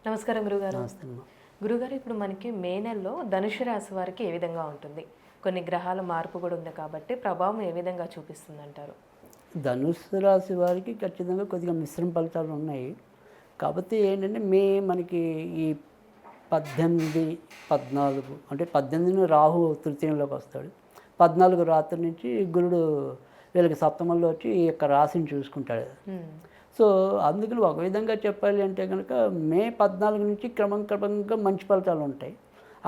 నమస్కారం గురుగారు. నమస్తే అమ్మ. గురుగారు, ఇప్పుడు మనకి మే నెలలో ధనుసు రాశి వారికి ఏ విధంగా ఉంటుంది? కొన్ని గ్రహాల మార్పు కూడా ఉంది కాబట్టి ప్రభావం ఏ విధంగా చూపిస్తుందంటారు? ధనుస్సు రాశి వారికి ఖచ్చితంగా కొద్దిగా మిశ్రమ ఫలితాలు ఉన్నాయి. కాకపోతే ఏంటంటే మనకి ఈ 18, 14 అంటే 18 రాహు తృతీయంలోకి వస్తాడు. 14 రాత్రి నుంచి గురుడు వీళ్ళకి సప్తమంలో వచ్చి ఈ యొక్క రాశిని చూసుకుంటాడు. సో అందుకని ఒక విధంగా చెప్పాలి అంటే కనుక మే 14 నుంచి క్రమంగా మంచి ఫలితాలు ఉంటాయి.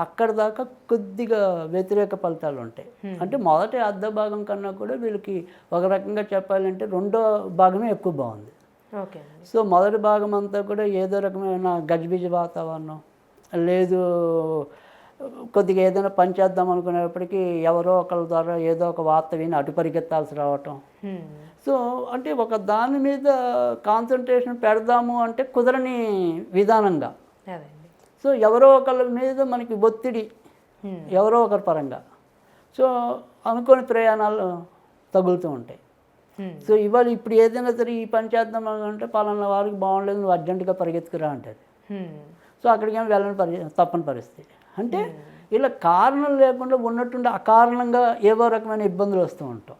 అక్కడ దాకా కొద్దిగా వ్యతిరేక ఫలితాలు ఉంటాయి. అంటే మొదటి అర్ధ భాగం కన్నా కూడా వీళ్ళకి ఒక రకంగా చెప్పాలంటే రెండో భాగమే ఎక్కువ బాగుంది. ఓకే. సో మొదటి భాగం అంతా కూడా ఏదో రకమైన గజిబిజ వాతావరణం, లేదు కొద్దిగా ఏదైనా పని చేద్దాం అనుకునేప్పటికీ ఎవరో ఒకళ్ళ ద్వారా ఏదో ఒక వార్త విని అటు పరిగెత్తాల్సి రావటం. సో అంటే ఒక దాని మీద కాన్సన్ట్రేషన్ పెడదాము అంటే కుదరని విధానంగా. సో ఎవరో ఒకళ్ళ మీద మనకి ఒత్తిడి, ఎవరో ఒకరి పరంగా. సో అనుకోని ప్రయాణాలు తగులుతూ ఉంటాయి. సో ఇవాళ ఇప్పుడు ఏదైనా సరే ఈ పని చేద్దాం అంటే పలానా వారికి బాగుండలేదు, నువ్వు అర్జెంటుగా పరిగెత్తుకురా అంటారు. సో అక్కడికి వెళ్ళని తప్పని పరిస్థితి. అంటే ఇలా కారణం లేకుండా ఉన్నట్టుండి అకారణంగా ఏవో రకమైన ఇబ్బందులు వస్తూ ఉంటాం.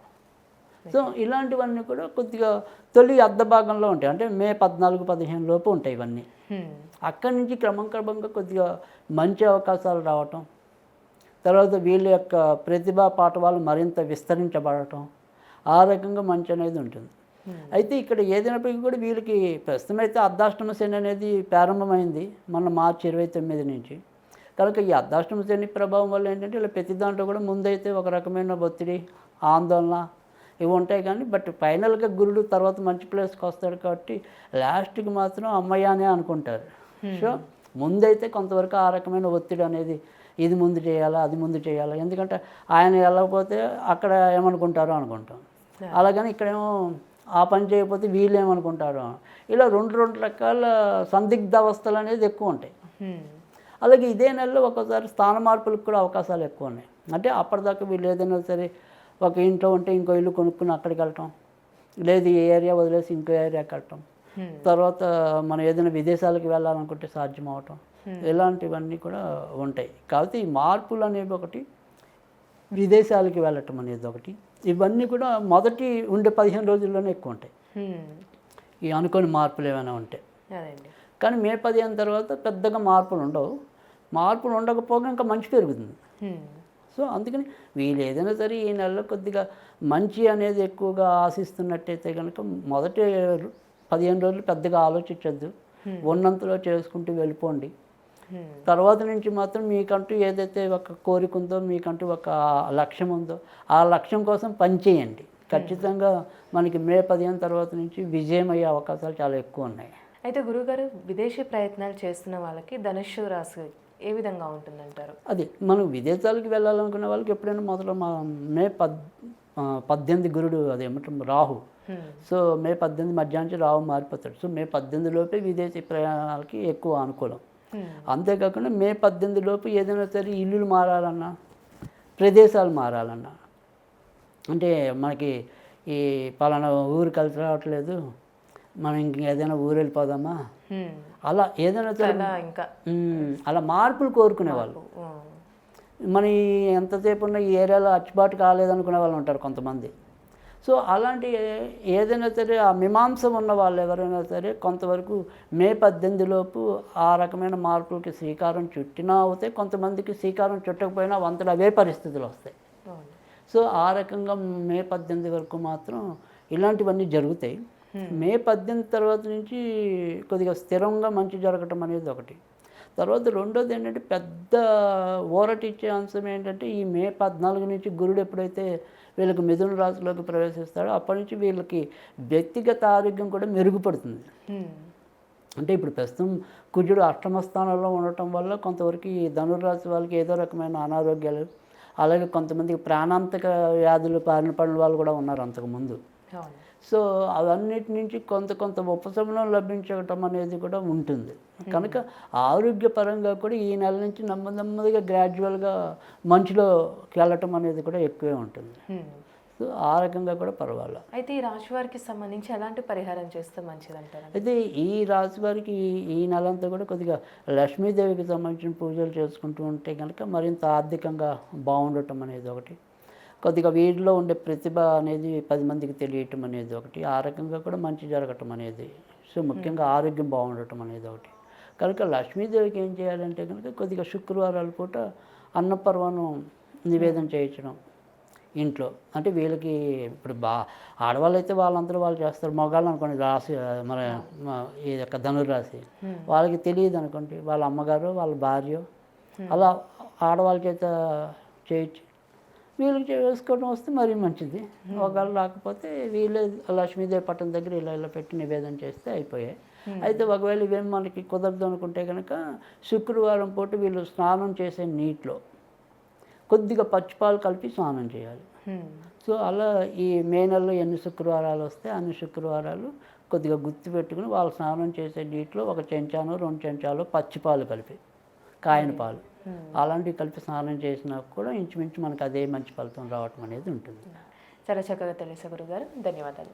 సో ఇలాంటివన్నీ కూడా కొద్దిగా తొలి అర్ధ భాగంలో ఉంటాయి. అంటే మే 14, 15 లోపు ఉంటాయి ఇవన్నీ. అక్కడి నుంచి క్రమంగా కొద్దిగా మంచి అవకాశాలు రావటం, తర్వాత వీళ్ళ యొక్క ప్రతిభా పాఠవాలు మరింత విస్తరించబడటం, ఆ రకంగా మంచి అనేది ఉంటుంది. అయితే ఇక్కడ ఏదైనప్పటికీ కూడా వీళ్ళకి ప్రస్తుతం అయితే అర్ధాష్టమ శని అనేది ప్రారంభమైంది మన మార్చి 29 నుంచి. కనుక ఈ అర్ధాష్టమ శని ప్రభావం వల్ల ఏంటంటే ఇలా ప్రతి దాంట్లో కూడా ముందైతే ఒక రకమైన ఒత్తిడి, ఆందోళన ఇవి ఉంటాయి. కానీ బట్ ఫైనల్గా గురుడు తర్వాత మంచి ప్లేస్కి వస్తాడు కాబట్టి లాస్ట్కి మాత్రం అమ్మయ్య అనే అనుకుంటారు. సో ముందైతే కొంతవరకు ఆ రకమైన ఒత్తిడి అనేది ఇది ముందు చేయాలా, అది ముందు చేయాలా, ఎందుకంటే ఆయన వెళ్ళకపోతే అక్కడ ఏమనుకుంటారో అనుకుంటాం. అలాగని ఇక్కడేమో ఆ పని చేయకపోతే వీళ్ళు ఏమనుకుంటారో, ఇలా రెండు రకాల సందిగ్ధ అవస్థలు అనేది ఎక్కువ ఉంటాయి. అలాగే ఇదే నెలలో ఒక్కోసారి స్థాన మార్పులకు కూడా అవకాశాలు ఎక్కువ ఉన్నాయి. అంటే అప్పటిదాకా వీళ్ళు ఏదైనా సరే ఒక ఇంట్లో ఉంటే ఇంకో ఇల్లు కొనుక్కుని అక్కడికి వెళ్ళటం, లేదు ఈ ఏరియా వదిలేసి ఇంకో ఏరియాకి వెళ్ళటం, తర్వాత మనం ఏదైనా విదేశాలకు వెళ్ళాలనుకుంటే సాధ్యం అవటం, ఇలాంటివన్నీ కూడా ఉంటాయి. కాబట్టి ఈ మార్పులు అనేవి ఒకటి, విదేశాలకి వెళ్ళటం అనేది ఒకటి, ఇవన్నీ కూడా మొదటి ఉండే 15 రోజుల్లోనే ఎక్కువ ఉంటాయి ఈ అనుకోని మార్పులు ఏమైనా ఉంటే. కానీ మే 15 తర్వాత పెద్దగా మార్పులు ఉండవు. మార్పులు ఉండకపోగా ఇంకా మంచి పెరుగుతుంది. సో అందుకని వీళ్ళు ఏదైనా సరే ఈ నెలలో కొద్దిగా మంచి అనేది ఎక్కువగా ఆశిస్తున్నట్టయితే కనుక మొదటి 15 రోజులు పెద్దగా ఆలోచించద్దు, ఉన్నంతలో చేసుకుంటూ వెళ్ళిపోండి. తర్వాత నుంచి మాత్రం మీకంటూ ఏదైతే ఒక కోరిక ఉందో, మీకంటూ ఒక లక్ష్యం ఉందో, ఆ లక్ష్యం కోసం పనిచేయండి. ఖచ్చితంగా మనకి మే 15 తర్వాత నుంచి విజయం అయ్యే అవకాశాలు చాలా ఎక్కువ ఉన్నాయి. అయితే గురుగారు, విదేశీ ప్రయత్నాలు చేస్తున్న వాళ్ళకి ధనుస్సు రాశి ఏ విధంగా ఉంటుందంటారు? అది మనం విదేశాలకు వెళ్ళాలనుకునే వాళ్ళకి ఎప్పుడైనా మొదలు మే 18 గురుడు అదేమంటాం రాహు. సో మే 18 మధ్యాహ్నం రాహు మారిపోతాడు. సో మే 18 లోపే విదేశీ ప్రయాణాలకి ఎక్కువ అనుకూలం. అంతేకాకుండా మే 18 లోపు ఏదైనా సరే ఇల్లులు మారాలన్నా, ప్రదేశాలు మారాలన్నా, అంటే మనకి ఈ పలానా ఊరు కలిసి రావట్లేదు, మనం ఇంకేదైనా ఊరు వెళ్ళిపోదామా, అలా ఏదైనా సరే ఇంకా అలా మార్పులు కోరుకునేవాళ్ళు. మన ఎంతసేపు ఉన్న ఈ ఏరియాలో అచ్చుబాటు కాలేదనుకునే వాళ్ళు ఉంటారు కొంతమంది. సో అలాంటి ఏదైనా సరే ఆ మీమాంస ఉన్న వాళ్ళు ఎవరైనా సరే కొంతవరకు మే 18 లోపు ఆ రకమైన మార్పులకి శ్రీకారం చుట్టినా అవుతాయి. కొంతమందికి శ్రీకారం చుట్టకపోయినా వంతలు అవే పరిస్థితులు వస్తాయి. సో ఆ రకంగా మే 18 వరకు మాత్రం ఇలాంటివన్నీ జరుగుతాయి. మే 18 తర్వాత నుంచి కొద్దిగా స్థిరంగా మంచి జరగటం అనేది ఒకటి. తర్వాత రెండోది ఏంటంటే పెద్ద ఊరటిచ్చే అంశం ఏంటంటే ఈ మే 14 నుంచి గురుడు ఎప్పుడైతే వీళ్ళకి మిథున రాశిలోకి ప్రవేశిస్తాడో అప్పటి నుంచి వీళ్ళకి వ్యక్తిగత ఆరోగ్యం కూడా మెరుగుపడుతుంది. అంటే ఇప్పుడు ప్రస్తుతం కుజుడు అష్టమ స్థానంలో ఉండటం వల్ల కొంతవరకు ఈ ధనుర్రాశి వాళ్ళకి ఏదో రకమైన అనారోగ్యాలు, అలాగే కొంతమందికి ప్రాణాంతక వ్యాధులు బారిన పడిన వాళ్ళు కూడా ఉన్నారు అంతకుముందు. సో అవన్నిటి నుంచి కొంత ఉపశమనం లభించటం అనేది కూడా ఉంటుంది. కనుక ఆరోగ్యపరంగా కూడా ఈ నెల నుంచి నెమ్మదిగా గ్రాడ్యువల్గా మంచులోకి వెళ్ళటం అనేది కూడా ఎక్కువే ఉంటుంది. సో ఆ రకంగా కూడా పర్వాలేదు. అయితే ఈ రాశి వారికి సంబంధించి ఎలాంటి పరిహారం చేస్తే మంచిదంటారు? అయితే ఈ రాశి వారికి ఈ నెలంతా కూడా కొద్దిగా లక్ష్మీదేవికి సంబంధించిన పూజలు చేసుకుంటూ ఉంటే కనుక మరింత ఆర్థికంగా బాగుండటం అనేది ఒకటి, కొద్దిగా వీరిలో ఉండే ప్రతిభ అనేది 10 మందికి తెలియటం అనేది ఒకటి, ఆ రకంగా కూడా మంచి జరగటం అనేది, సో ముఖ్యంగా ఆరోగ్యం బాగుండటం అనేది ఒకటి. కనుక లక్ష్మీదేవికి ఏం చేయాలంటే కనుక కొద్దిగా శుక్రవారాల పూట అన్నపర్వణం నివేదన చేయించడం ఇంట్లో. అంటే వీళ్ళకి ఇప్పుడు ఆడవాళ్ళు అయితే వాళ్ళందరూ వాళ్ళు చేస్తారు, మగవాళ్ళు అనుకోండి రాశి మన ఈ యొక్క ధనురాశి వాళ్ళకి తెలియదు అనుకోండి, వాళ్ళ అమ్మగారు వాళ్ళ భార్య అలా ఆడవాళ్ళ చేత చేయించి వీళ్ళకి వేసుకోవడం వస్తే మరీ మంచిది. ఒకవేళ రాకపోతే వీళ్ళే లక్ష్మీదేవి పట్టణం దగ్గర ఇలా పెట్టి నివేదన చేస్తే అయిపోయాయి. అయితే ఒకవేళ ఇవేం మనకి కుదరదు అనుకుంటే కనుక శుక్రవారం పూట వీళ్ళు స్నానం చేసే నీటిలో కొద్దిగా పచ్చిపాలు కలిపి స్నానం చేయాలి. సో అలా ఈ మే నెలలో ఎన్ని శుక్రవారాలు వస్తే అన్ని శుక్రవారాలు కొద్దిగా గుర్తు పెట్టుకుని వాళ్ళు స్నానం చేసే నీటిలో 1 చెంచానో 2 చెంచాలు పచ్చిపాలు కలిపి, కాయన పాలు అలాంటివి కలిపి స్నానం చేసినా కూడా ఇంచుమించు మనకు అదే మంచి ఫలితం రావటం అనేది ఉంటుంది. చాలా చక్కగా తెలుసు గురుగారు, ధన్యవాదాలు.